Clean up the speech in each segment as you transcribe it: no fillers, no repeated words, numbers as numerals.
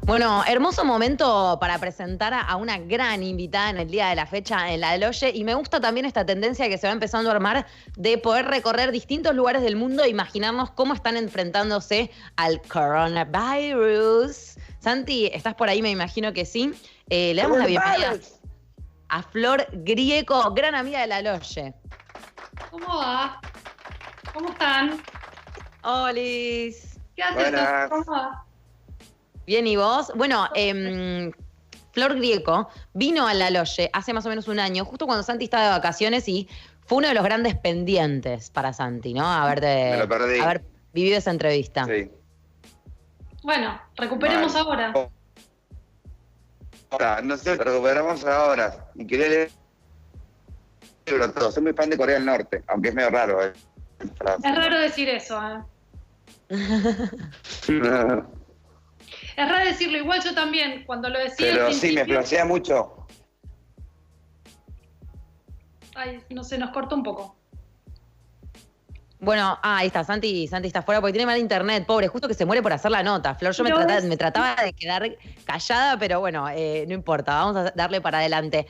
Bueno, hermoso momento para presentar a una gran invitada en el día de la fecha en la Loye, y me gusta también esta tendencia que se va empezando a armar de poder recorrer distintos lugares del mundo e imaginarnos cómo están enfrentándose al coronavirus. Santi, ¿estás por ahí? Me imagino que sí. Le damos la bienvenida a Flor Grieco, gran amiga de la Loye. ¿Cómo va? ¿Cómo están? Olis. ¿Qué haces? ¿Cómo va? Bien, ¿y vos? Bueno, Flor Grieco vino a la Loye hace más o menos un año, justo cuando Santi estaba de vacaciones, y fue uno de los grandes pendientes para Santi, ¿no? Haber vivido esa entrevista. Sí. Bueno, recuperemos ahora. No sé, recuperamos ahora. Y quería leer el libro todo. Soy muy fan de Corea del Norte, aunque es medio raro. Es raro decir eso, ¿eh? Es raro decirlo, igual yo también, cuando lo decía. Pero sí, me flashea mucho. Ay, no sé, nos cortó un poco. Bueno, ahí está, Santi está afuera porque tiene mal internet, pobre, justo que se muere por hacer la nota. Flor, yo me trataba de quedar callada, pero bueno, no importa, vamos a darle para adelante.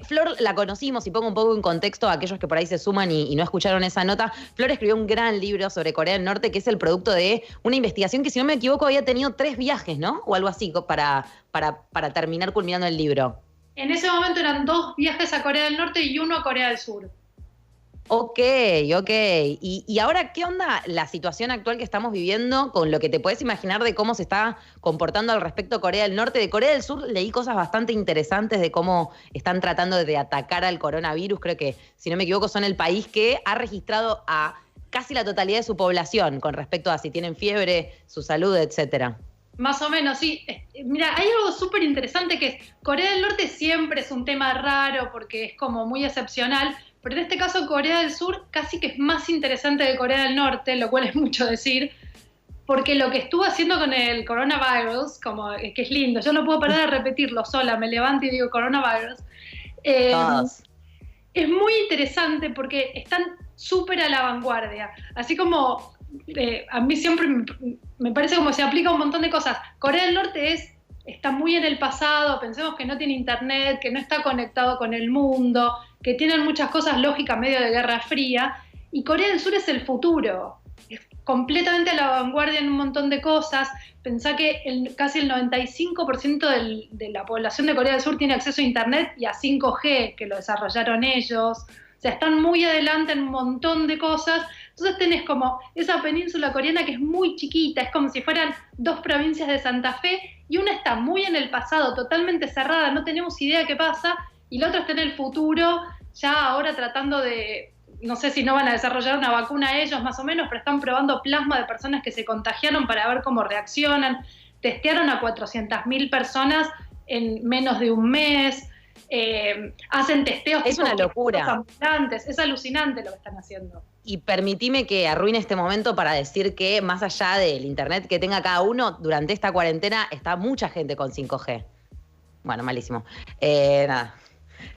Flor la conocimos, y pongo un poco en contexto a aquellos que por ahí se suman y no escucharon esa nota. Flor escribió un gran libro sobre Corea del Norte, que es el producto de una investigación que, si no me equivoco, había tenido 3 viajes, ¿no? O algo así, para terminar culminando el libro. En ese momento eran 2 viajes a Corea del Norte y 1 a Corea del Sur. Ok. ¿Y ahora qué onda la situación actual que estamos viviendo con lo que te puedes imaginar de cómo se está comportando al respecto Corea del Norte? De Corea del Sur leí cosas bastante interesantes de cómo están tratando de atacar al coronavirus. Creo que, si no me equivoco, son el país que ha registrado a casi la totalidad de su población con respecto a si tienen fiebre, su salud, etcétera. Más o menos, sí. Mira, hay algo súper interesante que es, Corea del Norte siempre es un tema raro porque es como muy excepcional, pero en este caso Corea del Sur casi que es más interesante que Corea del Norte, lo cual es mucho decir, porque lo que estuvo haciendo con el coronavirus, como que es lindo, yo no puedo parar de repetirlo sola, me levanto y digo coronavirus, es muy interesante porque están súper a la vanguardia, así como a mí siempre me parece como se aplica un montón de cosas. Corea del Norte está muy en el pasado, pensemos que no tiene internet, que no está conectado con el mundo, que tienen muchas cosas lógicas medio de Guerra Fría, y Corea del Sur es el futuro, es completamente a la vanguardia en un montón de cosas. Pensá que casi el 95% de la población de Corea del Sur tiene acceso a internet y a 5G, que lo desarrollaron ellos. O sea, están muy adelante en un montón de cosas. Entonces tenés como esa península coreana que es muy chiquita, es como si fueran 2 provincias de Santa Fe, y una está muy en el pasado, totalmente cerrada, no tenemos idea qué pasa, y la otra está en el futuro, ya ahora tratando de, no sé si no van a desarrollar una vacuna ellos más o menos, pero están probando plasma de personas que se contagiaron para ver cómo reaccionan. Testearon a 400.000 personas en menos de un mes. Hacen testeos. Es una locura. Ambulantes. Es alucinante lo que están haciendo. Y permitime que arruine este momento para decir que, más allá del internet que tenga cada uno, durante esta cuarentena está mucha gente con 5G. Bueno, malísimo. Nada,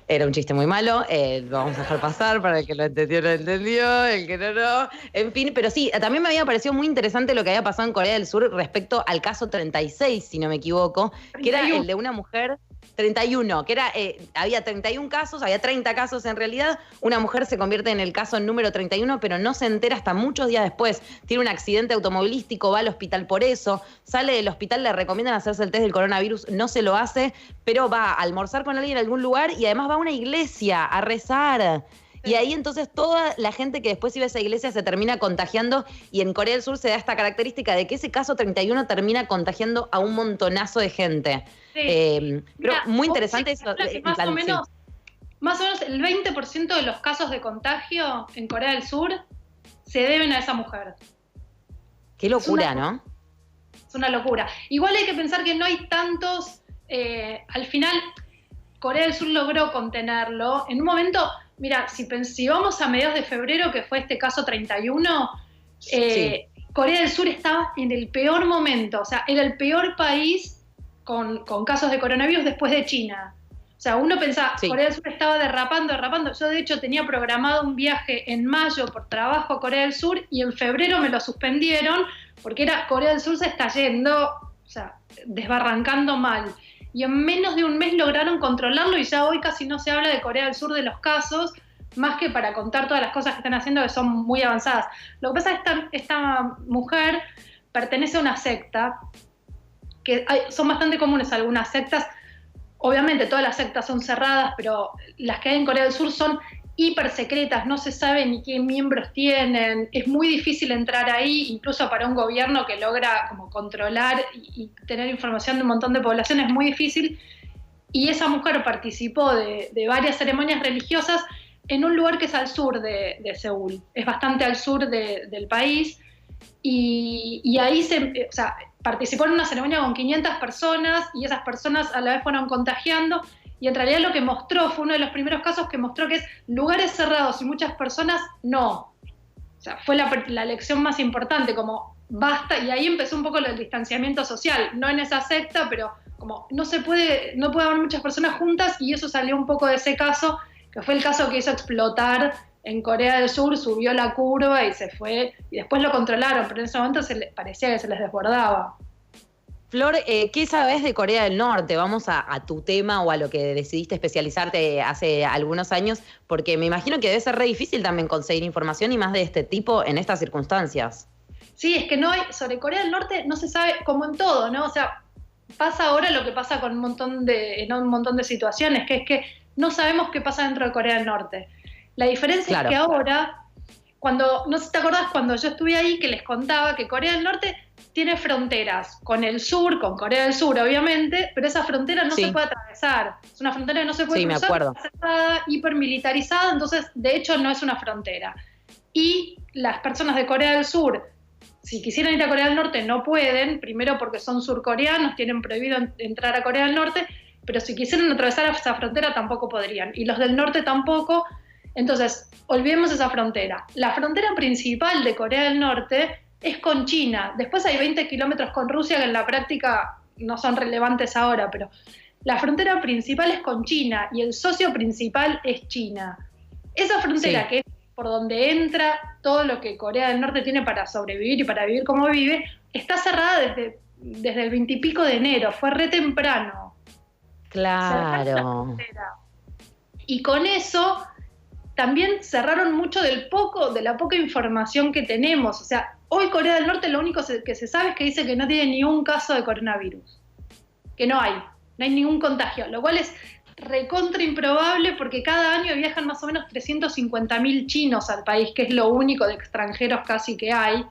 era un chiste muy malo, lo vamos a dejar pasar para el que lo entendió, lo entendió, el que no. En fin, pero sí, también me había parecido muy interesante lo que había pasado en Corea del Sur respecto al caso 36, si no me equivoco, 31. Que era el de una mujer. 31, que era, había 31 casos, había 30 casos en realidad. Una mujer se convierte en el caso número 31, pero no se entera hasta muchos días después. Tiene un accidente automovilístico, va al hospital por eso, sale del hospital, le recomiendan hacerse el test del coronavirus, no se lo hace, pero va a almorzar con alguien en algún lugar y además va a una iglesia a rezar. Y ahí entonces toda la gente que después iba a esa iglesia se termina contagiando, y en Corea del Sur se da esta característica de que ese caso 31 termina contagiando a un montonazo de gente. Sí. Pero mira, muy interesante eso. Más o menos el 20% de los casos de contagio en Corea del Sur se deben a esa mujer. Qué locura, ¿no? Es una locura. Igual hay que pensar que no hay tantos, al final Corea del Sur logró contenerlo. En un momento, mira, si vamos a mediados de febrero, que fue este caso 31, sí. Corea del Sur estaba en el peor momento, o sea, era el peor país con casos de coronavirus después de China. O sea, uno pensaba, sí, Corea del Sur estaba derrapando. Yo, de hecho, tenía programado un viaje en mayo por trabajo a Corea del Sur, y en febrero me lo suspendieron porque Corea del Sur se está yendo o sea, desbarrancando mal. Y en menos de un mes lograron controlarlo y ya hoy casi no se habla de Corea del Sur de los casos, más que para contar todas las cosas que están haciendo que son muy avanzadas. Lo que pasa es que esta mujer pertenece a una secta, que son bastante comunes algunas sectas. Obviamente todas las sectas son cerradas, pero las que hay en Corea del Sur son hiper secretas, no se sabe ni qué miembros tienen, es muy difícil entrar ahí, incluso para un gobierno que logra como controlar y tener información de un montón de población, es muy difícil. Y esa mujer participó de varias ceremonias religiosas en un lugar que es al sur de Seúl, es bastante al sur del país, y ahí o sea, participó en una ceremonia con 500 personas y esas personas a la vez fueron contagiando, y en realidad lo que mostró fue uno de los primeros casos que mostró que es lugares cerrados y muchas personas no. O sea, fue la lección más importante, como basta, y ahí empezó un poco el distanciamiento social, no en esa secta, pero como no puede haber muchas personas juntas, y eso salió un poco de ese caso, que fue el caso que hizo explotar en Corea del Sur, subió la curva y se fue, y después lo controlaron, pero en ese momento parecía que se les desbordaba. Flor, ¿qué sabes de Corea del Norte? Vamos a tu tema o a lo que decidiste especializarte hace algunos años, porque me imagino que debe ser re difícil también conseguir información y más de este tipo en estas circunstancias. Sí, es que no hay, sobre Corea del Norte no se sabe, como en todo, ¿no? O sea, pasa ahora lo que pasa con un montón de situaciones, que es que no sabemos qué pasa dentro de Corea del Norte. La diferencia es que ahora, no sé si te acordás, cuando yo estuve ahí, que les contaba que Corea del Norte tiene fronteras con el sur, con Corea del Sur, obviamente, pero esa frontera no se puede atravesar. Es una frontera que no se puede cruzar, me acuerdo. está cerrada, hipermilitarizada, entonces, de hecho, no es una frontera. Y las personas de Corea del Sur, si quisieran ir a Corea del Norte, no pueden, primero porque son surcoreanos, tienen prohibido entrar a Corea del Norte, pero si quisieran atravesar esa frontera tampoco podrían, y los del norte tampoco. Entonces, olvidemos esa frontera. La frontera principal de Corea del Norte es con China. Después hay 20 kilómetros con Rusia que en la práctica no son relevantes ahora, pero la frontera principal es con China y el socio principal es China. Esa frontera que es por donde entra todo lo que Corea del Norte tiene para sobrevivir y para vivir como vive, está cerrada desde el 20 y pico de enero, fue re temprano. Claro. Y con eso también cerraron mucho de la poca información que tenemos. O sea, hoy Corea del Norte lo único que se sabe es que dice que no tiene ni un caso de coronavirus. Que no hay ningún contagio, lo cual es recontra improbable porque cada año viajan más o menos 350.000 chinos al país, que es lo único de extranjeros casi que hay.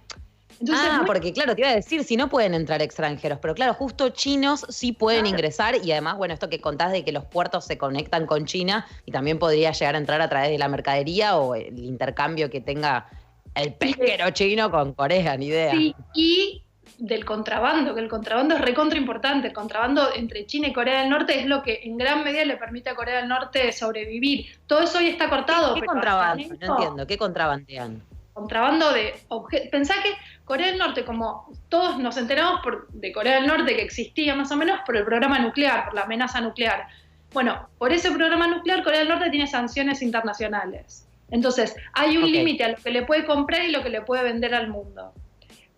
Entonces, porque claro, te iba a decir, si no pueden entrar extranjeros, pero claro, justo chinos sí pueden ingresar, y además, bueno, esto que contás de que los puertos se conectan con China y también podría llegar a entrar a través de la mercadería o el intercambio que tenga el pesquero chino con Corea, ni idea. Sí, y del contrabando, que el contrabando es recontra importante. El contrabando entre China y Corea del Norte es lo que en gran medida le permite a Corea del Norte sobrevivir. Todo eso hoy está cortado. ¿Qué contrabando? No entiendo, ¿qué contrabandean? Contrabando de objetos. Pensá que Corea del Norte, como todos nos enteramos de Corea del Norte que existía más o menos por el programa nuclear, por la amenaza nuclear. Bueno, por ese programa nuclear Corea del Norte tiene sanciones internacionales. Entonces, hay un límite a lo que le puede comprar y lo que le puede vender al mundo.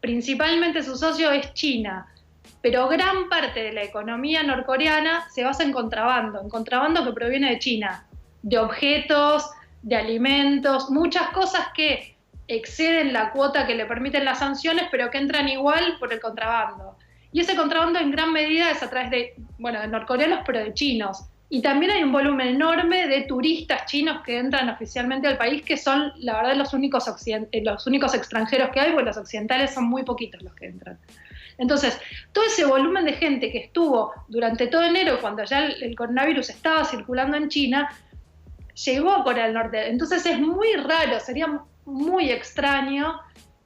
Principalmente su socio es China, pero gran parte de la economía norcoreana se basa en contrabando que proviene de China, de objetos, de alimentos, muchas cosas que exceden la cuota que le permiten las sanciones, pero que entran igual por el contrabando. Y ese contrabando en gran medida es a través de norcoreanos, pero de chinos. Y también hay un volumen enorme de turistas chinos que entran oficialmente al país, que son, la verdad, los únicos extranjeros que hay, porque los occidentales son muy poquitos los que entran. Entonces, todo ese volumen de gente que estuvo durante todo enero, cuando ya el coronavirus estaba circulando en China, llegó a Corea del Norte. Entonces es muy raro, sería muy extraño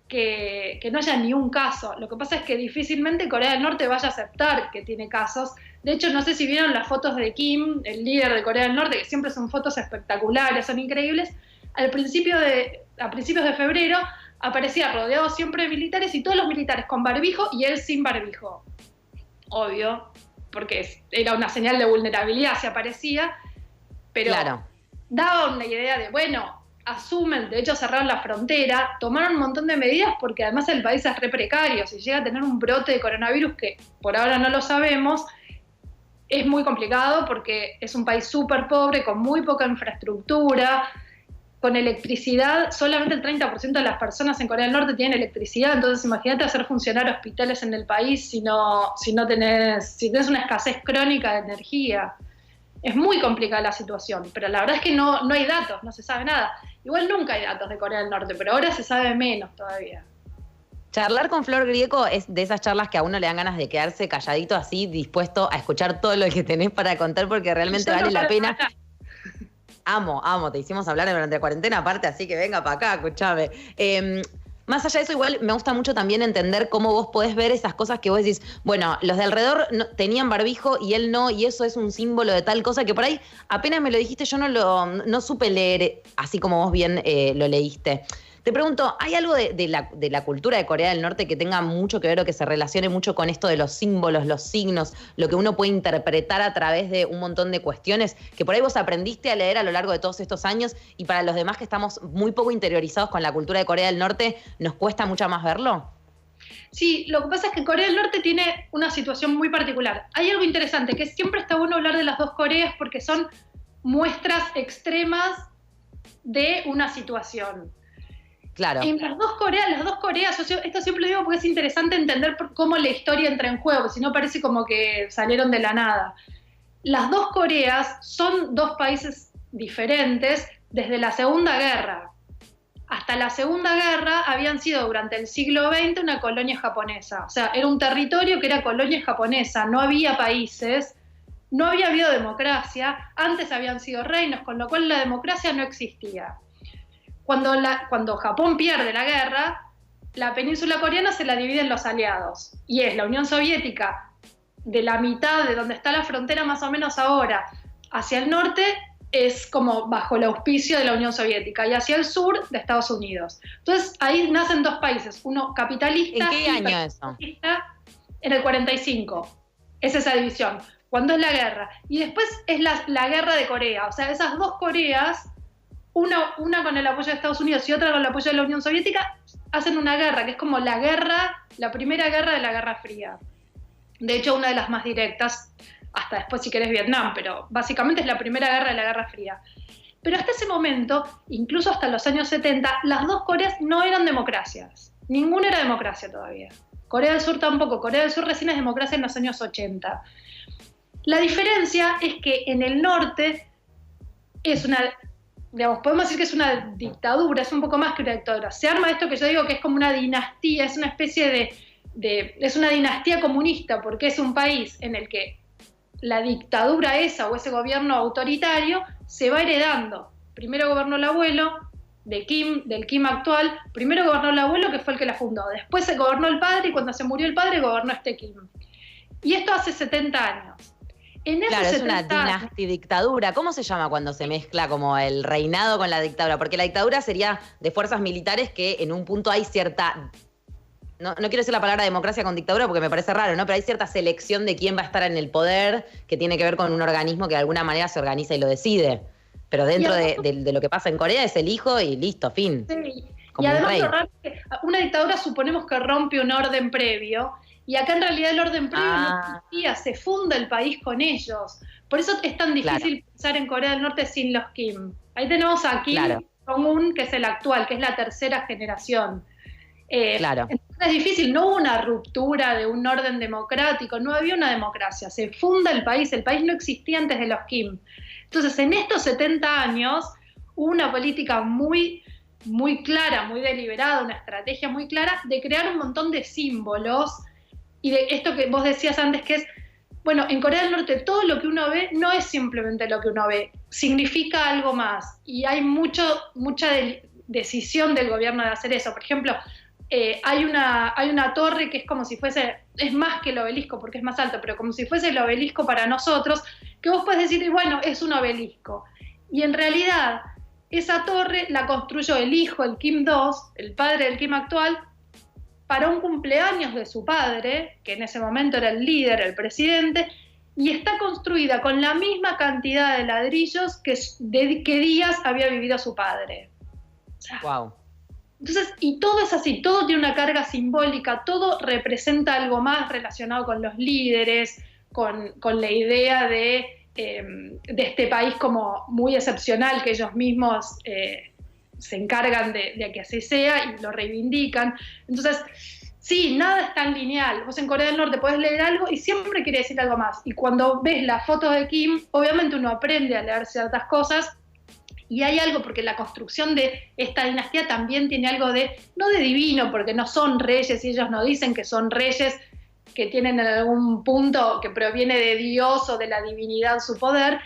que no haya ni un caso. Lo que pasa es que difícilmente Corea del Norte vaya a aceptar que tiene casos. De hecho, no sé si vieron las fotos de Kim, el líder de Corea del Norte, que siempre son fotos espectaculares, son increíbles. A principios de febrero aparecía rodeado siempre de militares, y todos los militares con barbijo y él sin barbijo. Obvio, porque era una señal de vulnerabilidad si aparecía, pero daba una idea de, bueno, asumen, de hecho cerraron la frontera, tomaron un montón de medidas porque además el país es re precario. Si llega a tener un brote de coronavirus, que por ahora no lo sabemos, es muy complicado porque es un país súper pobre, con muy poca infraestructura, con electricidad. Solamente el 30% de las personas en Corea del Norte tienen electricidad, entonces imagínate hacer funcionar hospitales en el país si tenés una escasez crónica de energía. Es muy complicada la situación, pero la verdad es que no hay datos, no se sabe nada. Igual nunca hay datos de Corea del Norte, pero ahora se sabe menos todavía. Charlar con Flor Grieco es de esas charlas que a uno le dan ganas de quedarse calladito así, dispuesto a escuchar todo lo que tenés para contar, porque realmente vale la pena. Amo, te hicimos hablar durante la cuarentena aparte, así que venga para acá, escuchame. Más allá de eso, igual me gusta mucho también entender cómo vos podés ver esas cosas que vos decís, bueno, los de alrededor tenían barbijo y él no, y eso es un símbolo de tal cosa que por ahí apenas me lo dijiste, yo no supe leer así como vos bien lo leíste. Te pregunto, ¿hay algo de la cultura de Corea del Norte que tenga mucho que ver o que se relacione mucho con esto de los símbolos, los signos, lo que uno puede interpretar a través de un montón de cuestiones que por ahí vos aprendiste a leer a lo largo de todos estos años y para los demás que estamos muy poco interiorizados con la cultura de Corea del Norte, ¿nos cuesta mucho más verlo? Sí, lo que pasa es que Corea del Norte tiene una situación muy particular. Hay algo interesante, que siempre está bueno hablar de las dos Coreas porque son muestras extremas de una situación. Claro. En las dos Coreas, esto siempre lo digo porque es interesante entender cómo la historia entra en juego, porque si no parece como que salieron de la nada. Las dos Coreas son dos países diferentes desde la Segunda Guerra. Hasta la Segunda Guerra habían sido durante el siglo XX una colonia japonesa. O sea, era un territorio que era colonia japonesa, no había países, no había habido democracia, antes habían sido reinos, con lo cual la democracia no existía. Cuando Japón pierde la guerra, la península coreana se la dividen los aliados. Y es la Unión Soviética, de la mitad de donde está la frontera más o menos ahora, hacia el norte, es como bajo el auspicio de la Unión Soviética, y hacia el sur de Estados Unidos. Entonces ahí nacen dos países, uno capitalista. ¿En qué año eso? En el 45. Es esa división. Cuando es la guerra. Y después es la guerra de Corea. O sea, esas dos Coreas, una con el apoyo de Estados Unidos y otra con el apoyo de la Unión Soviética, hacen una guerra, que es como la primera guerra de la Guerra Fría. De hecho, una de las más directas, hasta después si querés Vietnam, pero básicamente es la primera guerra de la Guerra Fría. Pero hasta ese momento, incluso hasta los años 70, las dos Coreas no eran democracias. Ninguna era democracia todavía. Corea del Sur tampoco. Corea del Sur recién es democracia en los años 80. La diferencia es que en el norte es podemos decir que es una dictadura, es un poco más que una dictadura. Se arma esto que yo digo que es como una dinastía, es una especie es una dinastía comunista, porque es un país en el que la dictadura esa o ese gobierno autoritario se va heredando. Primero gobernó el abuelo del Kim actual, primero gobernó el abuelo que fue el que la fundó, después se gobernó el padre y cuando se murió el padre gobernó este Kim. Y esto hace 70 años. Claro, es una dictadura. ¿Cómo se llama cuando se mezcla como el reinado con la dictadura? Porque la dictadura sería de fuerzas militares que en un punto hay cierta... No quiero decir la palabra democracia con dictadura porque me parece raro, ¿no? Pero hay cierta selección de quién va a estar en el poder que tiene que ver con un organismo que de alguna manera se organiza y lo decide. Pero dentro de lo que pasa en Corea es el hijo y listo, fin. Sí. Y además lo raro es que una dictadura suponemos que rompe un orden previo. Y acá en realidad el orden previo no existía, se funda el país con ellos. Por eso es tan difícil pensar en Corea del Norte sin los Kim. Ahí tenemos a Kim Jong-un, que es el actual, que es la tercera generación. Entonces es difícil, no hubo una ruptura de un orden democrático, no había una democracia, se funda el país no existía antes de los Kim. Entonces en estos 70 años hubo una política muy, muy clara, muy deliberada, una estrategia muy clara de crear un montón de símbolos. Y de esto que vos decías antes, que es, bueno, en Corea del Norte todo lo que uno ve no es simplemente lo que uno ve, significa algo más. Y hay mucha decisión del gobierno de hacer eso. Por ejemplo, hay una torre que es como si fuese, es más que el obelisco porque es más alto, pero como si fuese el obelisco para nosotros, que vos podés decir, bueno, es un obelisco. Y en realidad, esa torre la construyó el hijo, el Kim II, el padre del Kim actual, para un cumpleaños de su padre, que en ese momento era el líder, el presidente, y está construida con la misma cantidad de ladrillos que Díaz había vivido su padre. sea, Wow. entonces, y todo es así, todo tiene una carga simbólica, todo representa algo más relacionado con los líderes, con la idea de este país como muy excepcional, que ellos mismos se encargan de que así sea y lo reivindican. Entonces, sí, nada es tan lineal. Vos en Corea del Norte podés leer algo y siempre quiere decir algo más. Y cuando ves las fotos de Kim, obviamente uno aprende a leer ciertas cosas. Y hay algo, porque la construcción de esta dinastía también tiene algo no de divino, porque no son reyes y ellos no dicen que son reyes, que tienen en algún punto que proviene de Dios o de la divinidad su poder,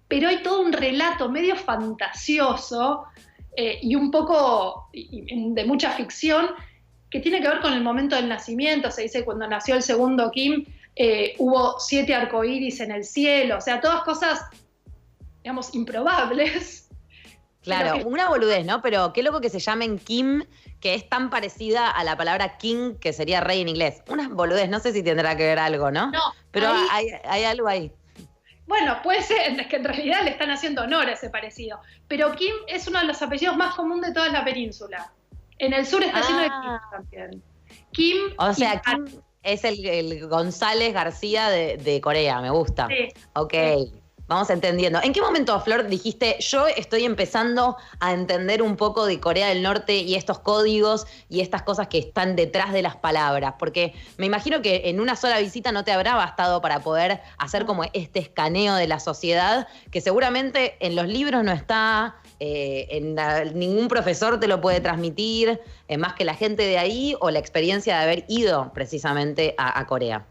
pero hay todo un relato medio fantasioso y un poco de mucha ficción que tiene que ver con el momento del nacimiento. Se dice que cuando nació el segundo Kim hubo 7 arcoíris en el cielo, o sea, todas cosas, digamos, improbables. Claro, una boludez, ¿no? Pero qué loco que se llamen Kim, que es tan parecida a la palabra king, que sería rey en inglés. Una boludez, no sé si tendrá que ver algo, ¿no? No, pero hay algo ahí. Bueno, puede ser, es que en realidad le están haciendo honor a ese parecido. Pero Kim es uno de los apellidos más comunes de toda la península. En el sur está lleno de Kim también. Kim. O sea, Kim es el González García de Corea, me gusta. Sí. Ok. Sí. Vamos entendiendo. ¿En qué momento, Flor, dijiste, yo estoy empezando a entender un poco de Corea del Norte y estos códigos y estas cosas que están detrás de las palabras? Porque me imagino que en una sola visita no te habrá bastado para poder hacer como este escaneo de la sociedad, que seguramente en los libros no está, ningún profesor te lo puede transmitir, más que la gente de ahí o la experiencia de haber ido precisamente a Corea.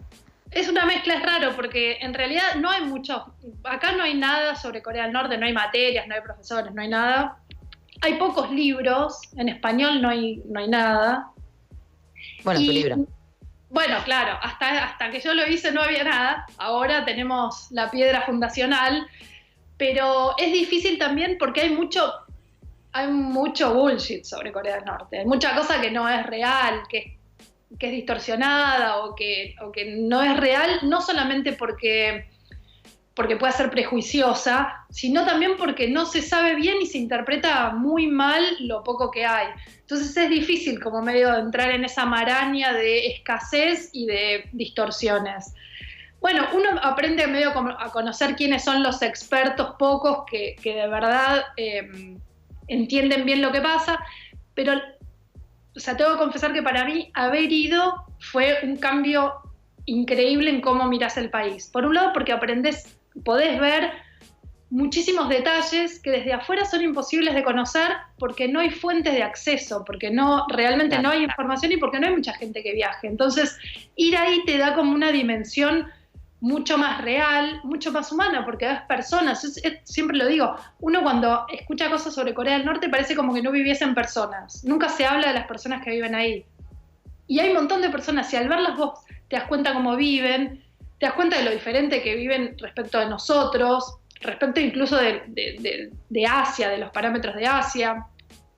Es una mezcla, es raro, porque en realidad no hay mucho, acá no hay nada sobre Corea del Norte, no hay materias, no hay profesores, no hay nada. Hay pocos libros, en español no hay nada. Bueno, tu libro. Bueno, claro, hasta que yo lo hice no había nada, ahora tenemos la piedra fundacional, pero es difícil también porque hay mucho bullshit sobre Corea del Norte, hay mucha cosa que no es real, que es distorsionada o que no es real, no solamente porque puede ser prejuiciosa, sino también porque no se sabe bien y se interpreta muy mal lo poco que hay. Entonces es difícil como medio de entrar en esa maraña de escasez y de distorsiones. Bueno, uno aprende medio a conocer quiénes son los expertos pocos que de verdad entienden bien lo que pasa, pero o sea, tengo que confesar que para mí haber ido fue un cambio increíble en cómo mirás el país. Por un lado, porque podés ver muchísimos detalles que desde afuera son imposibles de conocer porque no hay fuentes de acceso, porque realmente no hay información y porque no hay mucha gente que viaje. Entonces, ir ahí te da como una dimensión mucho más real, mucho más humana, porque ves personas. Siempre lo digo, uno cuando escucha cosas sobre Corea del Norte parece como que no viviesen personas. Nunca se habla de las personas que viven ahí. Y hay un montón de personas, y al verlas vos te das cuenta cómo viven, te das cuenta de lo diferente que viven respecto de nosotros, respecto incluso de Asia, de los parámetros de Asia.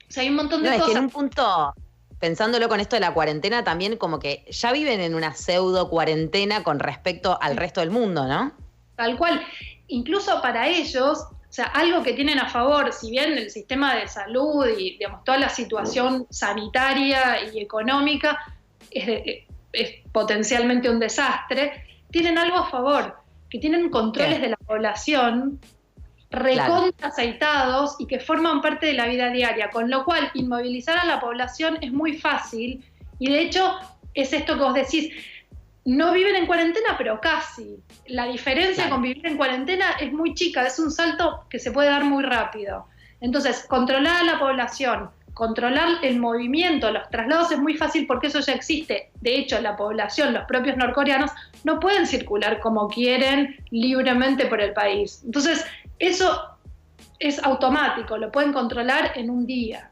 O sea, hay un montón de cosas. Es que en un punto, pensándolo con esto de la cuarentena, también como que ya viven en una pseudo cuarentena con respecto al resto del mundo, ¿no? Tal cual. Incluso para ellos, o sea, algo que tienen a favor, si bien el sistema de salud y, digamos, toda la situación sanitaria y económica es potencialmente un desastre, tienen algo a favor, que tienen controles de la población recontra aceitados y que forman parte de la vida diaria, con lo cual inmovilizar a la población es muy fácil y de hecho es esto que vos decís, no viven en cuarentena pero casi, la diferencia con vivir en cuarentena es muy chica, es un salto que se puede dar muy rápido. Entonces, controlar a la población, controlar el movimiento, los traslados es muy fácil porque eso ya existe. De hecho, la población, los propios norcoreanos, no pueden circular como quieren libremente por el país. Entonces, eso es automático, lo pueden controlar en un día.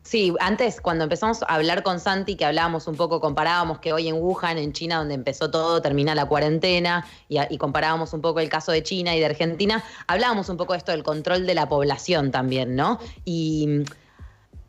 Sí, antes cuando empezamos a hablar con Santi, que hablábamos un poco, comparábamos que hoy en Wuhan, en China, donde empezó todo, termina la cuarentena, y comparábamos un poco el caso de China y de Argentina, hablábamos un poco de esto del control de la población también, ¿no? Y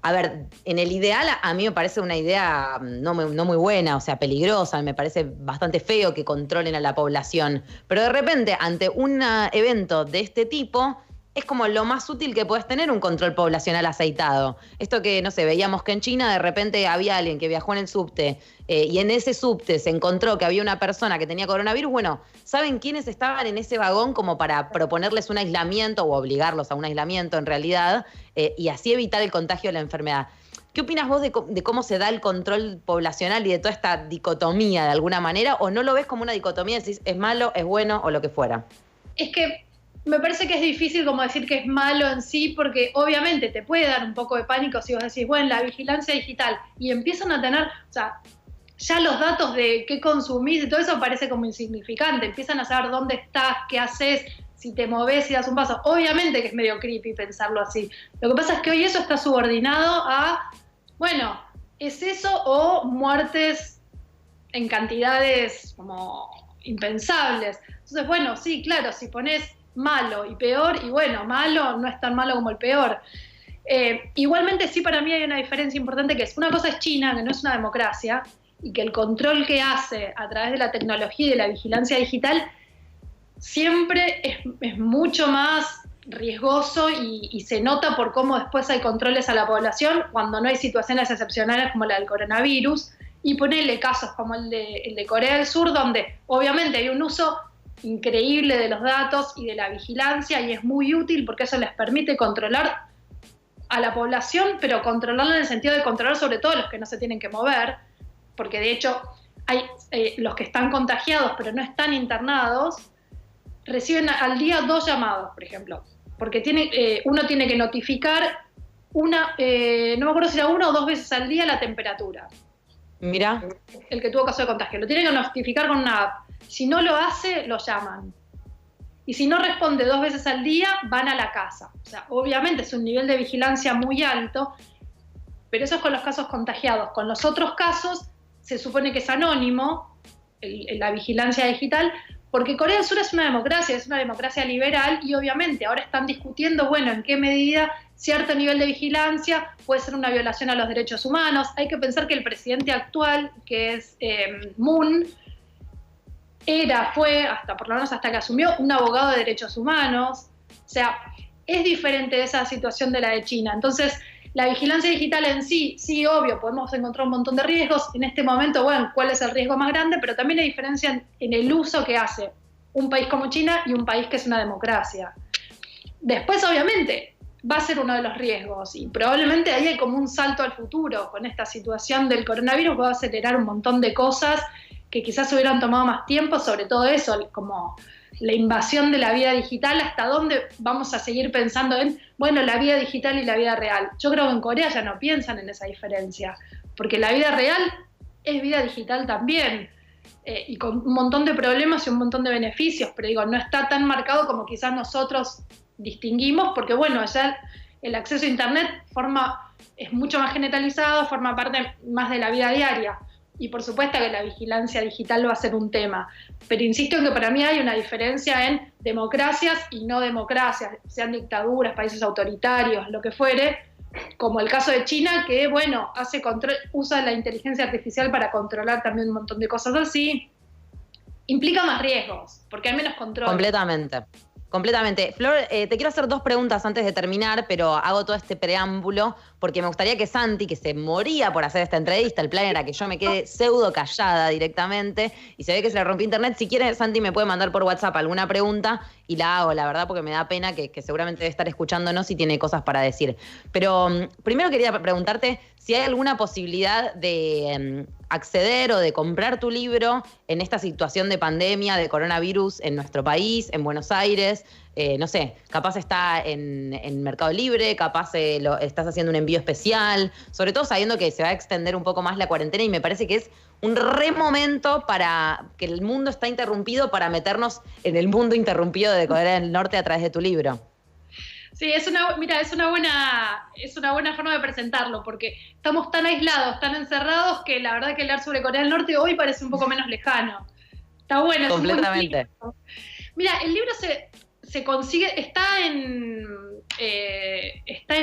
a ver, en el ideal a mí me parece una idea no muy buena, o sea, peligrosa, me parece bastante feo que controlen a la población, pero de repente ante un evento de este tipo es como lo más útil que puedes tener un control poblacional aceitado. Esto que, no sé, veíamos que en China de repente había alguien que viajó en el subte y en ese subte se encontró que había una persona que tenía coronavirus. Bueno, ¿saben quiénes estaban en ese vagón como para proponerles un aislamiento o obligarlos a un aislamiento en realidad y así evitar el contagio de la enfermedad? ¿Qué opinas vos de cómo se da el control poblacional y de toda esta dicotomía de alguna manera? ¿O no lo ves como una dicotomía, decís es malo, es bueno o lo que fuera? Es que me parece que es difícil como decir que es malo en sí, porque obviamente te puede dar un poco de pánico si vos decís, bueno, la vigilancia digital, y empiezan a tener, o sea, ya los datos de qué consumís y todo eso parece como insignificante, empiezan a saber dónde estás, qué haces, si te movés, si das un paso. Obviamente que es medio creepy pensarlo así. Lo que pasa es que hoy eso está subordinado a, bueno, es eso o muertes en cantidades como impensables. Entonces, bueno, sí, claro, si pones malo y peor, y bueno, malo no es tan malo como el peor. Igualmente sí, para mí hay una diferencia importante, que es una cosa es China, que no es una democracia, y que el control que hace a través de la tecnología y de la vigilancia digital siempre es mucho más riesgoso y se nota por cómo después hay controles a la población cuando no hay situaciones excepcionales como la del coronavirus, y ponerle casos como el de Corea del Sur, donde obviamente hay un uso increíble de los datos y de la vigilancia, y es muy útil porque eso les permite controlar a la población, pero controlarla en el sentido de controlar sobre todo a los que no se tienen que mover, porque de hecho hay los que están contagiados pero no están internados, reciben al día 2 llamados, por ejemplo, porque uno tiene que notificar no me acuerdo si era 1 o 2 veces al día la temperatura. Mira. El que tuvo caso de contagio. Lo tiene que notificar con una app. Si no lo hace, lo llaman. Y si no responde 2 veces al día, van a la casa. O sea, obviamente es un nivel de vigilancia muy alto, pero eso es con los casos contagiados. Con los otros casos, se supone que es anónimo, la vigilancia digital, porque Corea del Sur es una democracia liberal, y obviamente ahora están discutiendo, bueno, en qué medida cierto nivel de vigilancia puede ser una violación a los derechos humanos. Hay que pensar que el presidente actual, que es Moon, fue, por lo menos hasta que asumió, un abogado de derechos humanos. O sea, es diferente de esa situación de la de China. Entonces, la vigilancia digital en sí, obvio, podemos encontrar un montón de riesgos. En este momento, bueno, ¿cuál es el riesgo más grande? Pero también hay diferencia en el uso que hace un país como China y un país que es una democracia. Después, obviamente, va a ser uno de los riesgos, y probablemente ahí hay como un salto al futuro. Con esta situación del coronavirus va a acelerar un montón de cosas que quizás hubieran tomado más tiempo, sobre todo eso, como la invasión de la vida digital, hasta dónde vamos a seguir pensando en, bueno, la vida digital y la vida real. Yo creo que en Corea ya no piensan en esa diferencia, porque la vida real es vida digital también, y con un montón de problemas y un montón de beneficios, pero digo, no está tan marcado como quizás nosotros distinguimos, porque bueno, ya el acceso a Internet es mucho más generalizado, forma parte más de la vida diaria. Y por supuesto que la vigilancia digital va a ser un tema. Pero insisto en que para mí hay una diferencia en democracias y no democracias, sean dictaduras, países autoritarios, lo que fuere, como el caso de China, que bueno, usa la inteligencia artificial para controlar también un montón de cosas así. Implica más riesgos, porque hay menos control. Completamente. Flor, te quiero hacer 2 preguntas antes de terminar, pero hago todo este preámbulo porque me gustaría que Santi, que se moría por hacer esta entrevista, el plan era que yo me quede pseudo callada directamente, y se ve que se le rompió internet. Si quiere, Santi me puede mandar por WhatsApp alguna pregunta y la hago, la verdad, porque me da pena que seguramente debe estar escuchándonos y tiene cosas para decir. Pero primero quería preguntarte si hay alguna posibilidad de acceder o de comprar tu libro en esta situación de pandemia, de coronavirus en nuestro país, en Buenos Aires. No sé, capaz está en Mercado Libre, capaz estás haciendo un envío especial, sobre todo sabiendo que se va a extender un poco más la cuarentena, y me parece que es un re momento para que el mundo está interrumpido para meternos en el mundo interrumpido de Corea del Norte a través de tu libro. Sí, es una buena forma de presentarlo, porque estamos tan aislados, tan encerrados, que la verdad que hablar sobre Corea del Norte hoy parece un poco menos lejano. Está bueno. Completamente. Mira, el libro se consigue, está en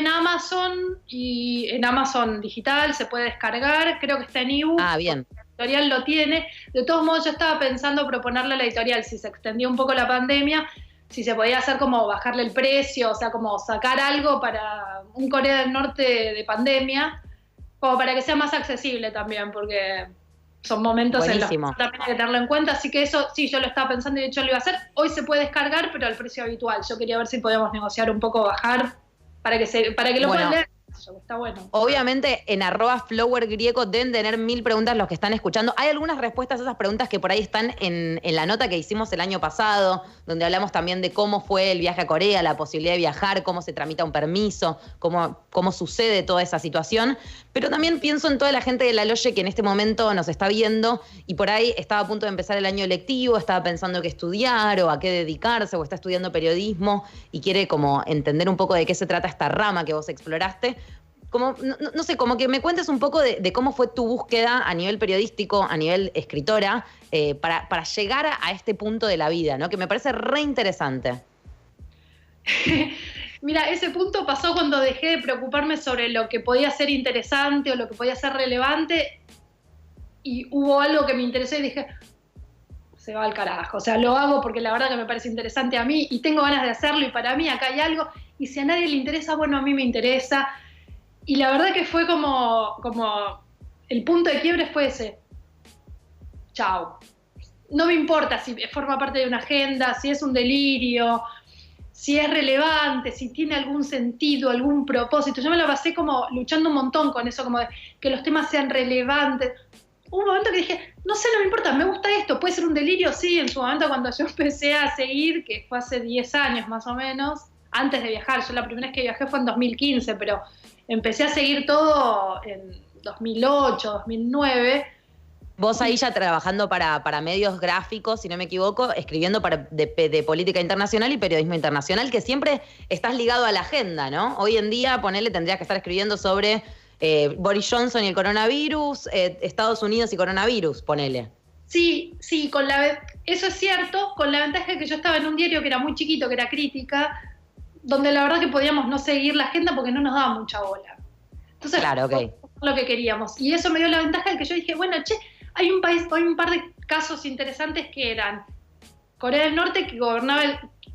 Amazon, y en Amazon digital se puede descargar, creo que está en ebook. Ah, bien. La editorial lo tiene. De todos modos, yo estaba pensando proponerle a la editorial, si se extendía un poco la pandemia, si se podía hacer como bajarle el precio, o sea, como sacar algo para un Corea del Norte de pandemia, como para que sea más accesible también, porque son momentos Buenísimo. en los que también hay que tenerlo en cuenta, así que eso sí, yo lo estaba pensando y de hecho lo iba a hacer. Hoy se puede descargar, pero al precio habitual. Yo quería ver si podíamos negociar un poco, bajar, para que lo puedan leer. Está bueno. Obviamente en @flowergriego deben tener 1000 preguntas los que están escuchando. Hay algunas respuestas a esas preguntas que por ahí están en la nota que hicimos el año pasado, donde hablamos también de cómo fue el viaje a Corea, la posibilidad de viajar, cómo se tramita un permiso, cómo sucede toda esa situación. Pero también pienso en toda la gente de La Loye que en este momento nos está viendo y por ahí estaba a punto de empezar el año lectivo, estaba pensando qué estudiar o a qué dedicarse, o está estudiando periodismo y quiere como entender un poco de qué se trata esta rama que vos exploraste. Como, no sé, como que me cuentes un poco de cómo fue tu búsqueda a nivel periodístico, a nivel escritora, para llegar a este punto de la vida, ¿no? Que me parece re interesante. Mira, ese punto pasó cuando dejé de preocuparme sobre lo que podía ser interesante o lo que podía ser relevante y hubo algo que me interesó y dije, se va al carajo. O sea, lo hago porque la verdad que me parece interesante a mí y tengo ganas de hacerlo y para mí acá hay algo y si a nadie le interesa, bueno, a mí me interesa. Y la verdad que fue como el punto de quiebre fue ese. Chao. No me importa si forma parte de una agenda, si es un delirio, si es relevante, si tiene algún sentido, algún propósito. Yo me la pasé como luchando un montón con eso, como de que los temas sean relevantes. Hubo un momento que dije, no sé, no me importa, me gusta esto, puede ser un delirio, sí, en su momento cuando yo empecé a seguir, que fue hace 10 años más o menos, antes de viajar, yo la primera vez que viajé fue en 2015, pero empecé a seguir todo en 2008, 2009. Vos ahí ya trabajando para medios gráficos, si no me equivoco, escribiendo de política internacional y periodismo internacional, que siempre estás ligado a la agenda, ¿no? Hoy en día, ponele, tendrías que estar escribiendo sobre Boris Johnson y el coronavirus, Estados Unidos y coronavirus, ponele. Sí, eso es cierto, con la ventaja de que yo estaba en un diario que era muy chiquito, que era Crítica, donde la verdad que podíamos no seguir la agenda porque no nos daba mucha bola. Entonces, claro, okay. Lo que queríamos. Y eso me dio la ventaja de que yo dije, bueno, hay un par de casos interesantes que eran Corea del Norte, que gobernaba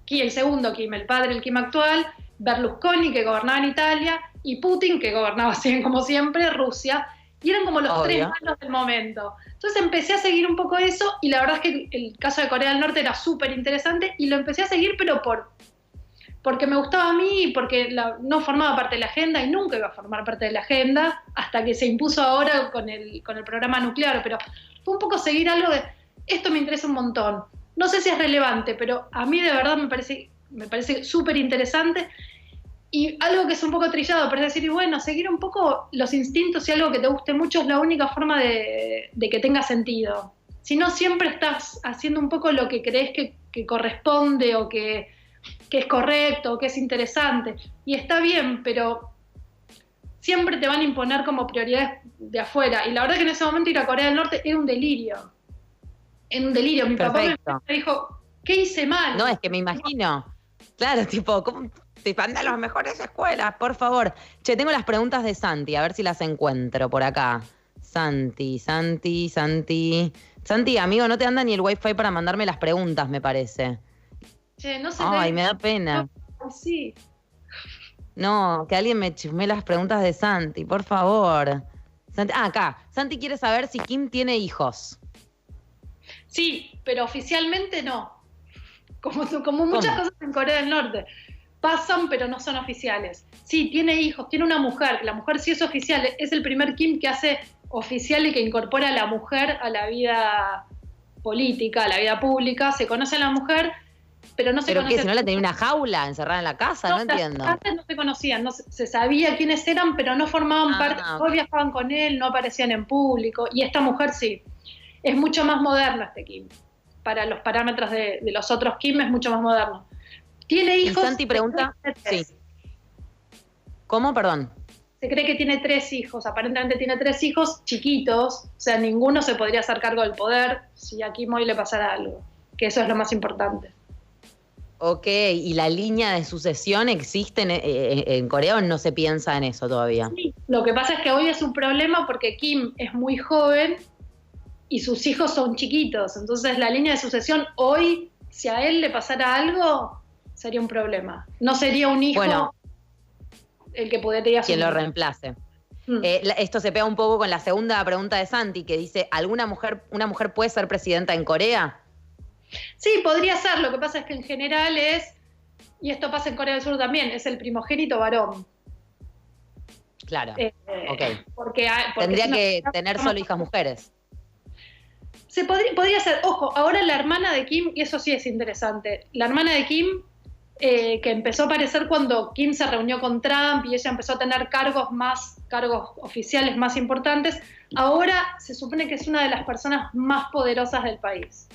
el segundo Kim, el padre del Kim actual, Berlusconi, que gobernaba en Italia, y Putin, que gobernaba, como siempre, Rusia. Y eran como los tres malos del momento. Entonces empecé a seguir un poco eso, y la verdad es que el caso de Corea del Norte era súper interesante, y lo empecé a seguir, pero porque me gustaba a mí, porque no formaba parte de la agenda y nunca iba a formar parte de la agenda hasta que se impuso ahora con el programa nuclear, pero fue un poco seguir algo de, esto me interesa un montón. No sé si es relevante, pero a mí de verdad me parece súper interesante y algo que es un poco trillado, pero es decir, y bueno, seguir un poco los instintos y algo que te guste mucho es la única forma de que tenga sentido. Si no, siempre estás haciendo un poco lo que crees que corresponde o que es correcto, que es interesante, y está bien, pero siempre te van a imponer como prioridades de afuera, y la verdad que en ese momento ir a Corea del Norte era un delirio, mi Perfecto. papá me dijo, ¿qué hice mal? No, es que me imagino, claro, tipo, ¿cómo te mandan a las mejores escuelas? Por favor. Che, tengo las preguntas de Santi, a ver si las encuentro por acá. Santi, amigo, no te anda ni el wifi para mandarme las preguntas, me parece. Che, no sé. Ay, me da pena. Sí. No, que alguien me chisme las preguntas de Santi, por favor. Acá. Santi quiere saber si Kim tiene hijos. Sí, pero oficialmente no. Como muchas cosas en Corea del Norte. Pasan, pero no son oficiales. Sí, tiene hijos, tiene una mujer. La mujer sí es oficial. Es el primer Kim que hace oficial y que incorpora a la mujer a la vida política, a la vida pública. Se conoce a la mujer, pero no se conoce. ¿Pero qué? ¿Si no la tenía en una jaula encerrada en la casa? No entiendo. Antes no se conocían, se sabía quiénes eran, pero no formaban parte, no viajaban con él, no aparecían en público. Y esta mujer sí. Es mucho más moderno este Kim. Para los parámetros de los otros Kim es mucho más moderno. Tiene hijos. Y Santi pregunta. Sí. ¿Cómo? Perdón. Se cree que tiene 3 hijos, aparentemente tiene 3 hijos chiquitos, o sea, ninguno se podría hacer cargo del poder si a Kim hoy le pasara algo, que eso es lo más importante. Ok, ¿y la línea de sucesión existe en Corea o no se piensa en eso todavía? Sí, lo que pasa es que hoy es un problema porque Kim es muy joven y sus hijos son chiquitos, entonces la línea de sucesión hoy, si a él le pasara algo, sería un problema. No sería un hijo el que podría asumir. Quien lo reemplace. Esto se pega un poco con la segunda pregunta de Santi, que dice, ¿una mujer puede ser presidenta en Corea? Sí, podría ser. Lo que pasa es que en general y esto pasa en Corea del Sur también, es el primogénito varón. Claro, ok. Porque tendría que tener solo hijas mujeres. Podría ser, ojo, ahora la hermana de Kim, y eso sí es interesante, la hermana de Kim, que empezó a aparecer cuando Kim se reunió con Trump y ella empezó a tener cargos oficiales más importantes, ahora se supone que es una de las personas más poderosas del país.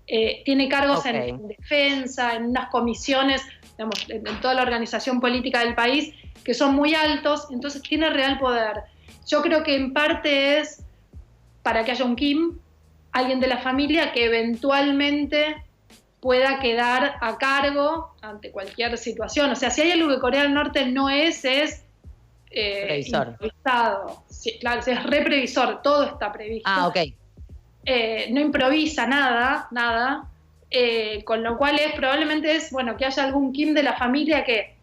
Tiene cargos en defensa, en unas comisiones, digamos, en toda la organización política del país, que son muy altos, entonces tiene real poder. Yo creo que en parte es para que haya un Kim, alguien de la familia que eventualmente pueda quedar a cargo ante cualquier situación. O sea, si hay algo que Corea del Norte no es previsor. Improvisado. Sí, claro, es reprevisor, todo está previsto. Ah, ok. No improvisa nada, con lo cual probablemente es, bueno, que haya algún Kim de la familia que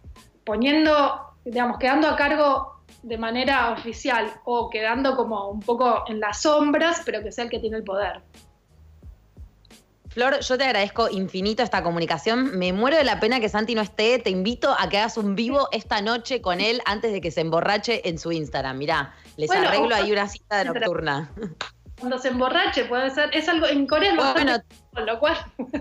quedando a cargo de manera oficial o quedando como un poco en las sombras, pero que sea el que tiene el poder. Flor, yo te agradezco infinito esta comunicación. Me muero de la pena que Santi no esté. Te invito a que hagas un vivo esta noche con él antes de que se emborrache en su Instagram. Mirá, arreglo ahí una cita de nocturna. Cuando se emborrache puede ser, es algo, en Corea es bastante, con lo cual...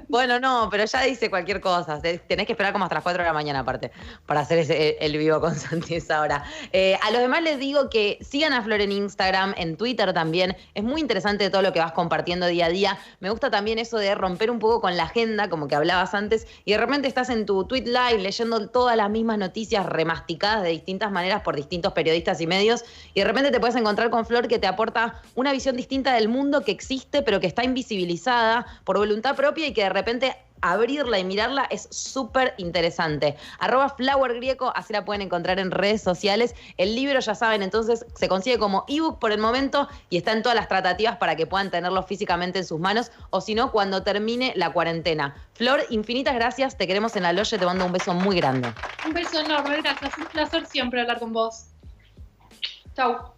Bueno, no, pero ya dice cualquier cosa. Tenés que esperar como hasta las 4 de la mañana aparte para hacer el vivo con Santi esa hora. A los demás les digo que sigan a Flor en Instagram, en Twitter también. Es muy interesante todo lo que vas compartiendo día a día. Me gusta también eso de romper un poco con la agenda, como que hablabas antes, y de repente estás en tu tweet live leyendo todas las mismas noticias remasticadas de distintas maneras por distintos periodistas y medios, y de repente te puedes encontrar con Flor que te aporta una visión distinta del mundo que existe, pero que está invisibilizada por voluntad propia y que de repente abrirla y mirarla es súper interesante. @flowergrieco, así la pueden encontrar en redes sociales. El libro, ya saben, entonces se consigue como ebook por el momento y está en todas las tratativas para que puedan tenerlo físicamente en sus manos, o si no, cuando termine la cuarentena. Flor, infinitas gracias, te queremos en La Loge, te mando un beso muy grande. Un beso enorme, gracias, un placer siempre hablar con vos. Chau.